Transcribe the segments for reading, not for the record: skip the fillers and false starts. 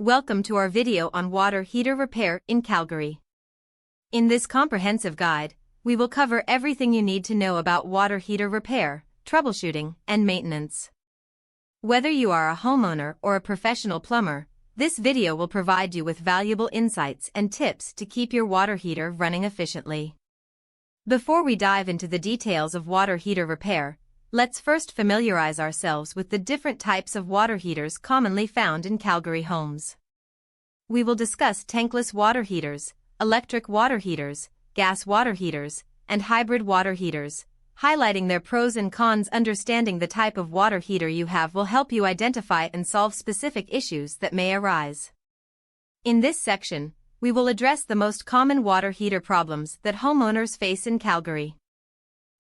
Welcome to our video on water heater repair in Calgary. In this comprehensive guide, we will cover everything you need to know about water heater repair, troubleshooting, and maintenance. Whether you are a homeowner or a professional plumber, this video will provide you with valuable insights and tips to keep your water heater running efficiently. Before we dive into the details of water heater repair, let's first familiarize ourselves with the different types of water heaters commonly found in Calgary homes. We will discuss tankless water heaters, electric water heaters, gas water heaters, and hybrid water heaters, highlighting their pros and cons. Understanding the type of water heater you have will help you identify and solve specific issues that may arise. In this section, we will address the most common water heater problems that homeowners face in Calgary.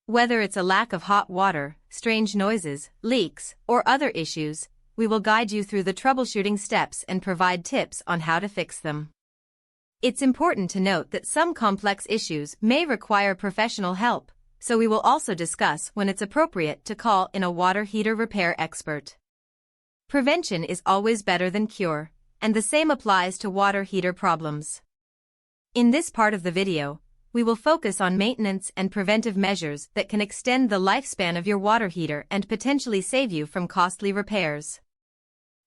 Whether it's a lack of hot water, strange noises, leaks, or other issues, we will guide you through the troubleshooting steps and provide tips on how to fix them. It's important to note that some complex issues may require professional help, so we will also discuss when it's appropriate to call in a water heater repair expert. Prevention is always better than cure, and the same applies to water heater problems. In this part of the video, we will focus on maintenance and preventive measures that can extend the lifespan of your water heater and potentially save you from costly repairs.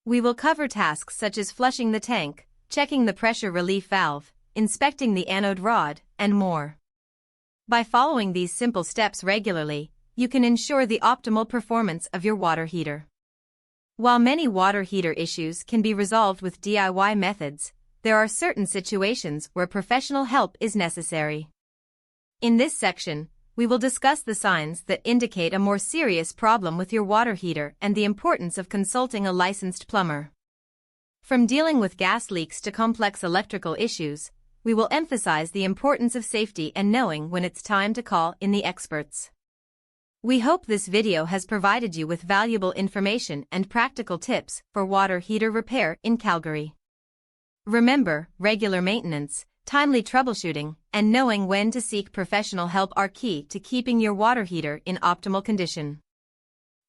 We will cover tasks such as flushing the tank, checking the pressure relief valve, inspecting the anode rod, and more. By following these simple steps regularly, you can ensure the optimal performance of your water heater. While many water heater issues can be resolved with DIY methods, there are certain situations where professional help is necessary. In this section, we will discuss the signs that indicate a more serious problem with your water heater and the importance of consulting a licensed plumber. From dealing with gas leaks to complex electrical issues, we will emphasize the importance of safety and knowing when it's time to call in the experts. We hope this video has provided you with valuable information and practical tips for water heater repair in Calgary. Remember, regular maintenance, timely troubleshooting, and knowing when to seek professional help are key to keeping your water heater in optimal condition.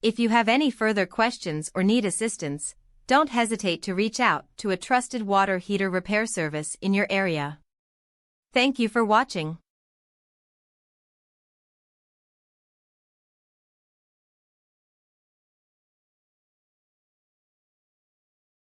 If you have any further questions or need assistance, don't hesitate to reach out to a trusted water heater repair service in your area. Thank you for watching.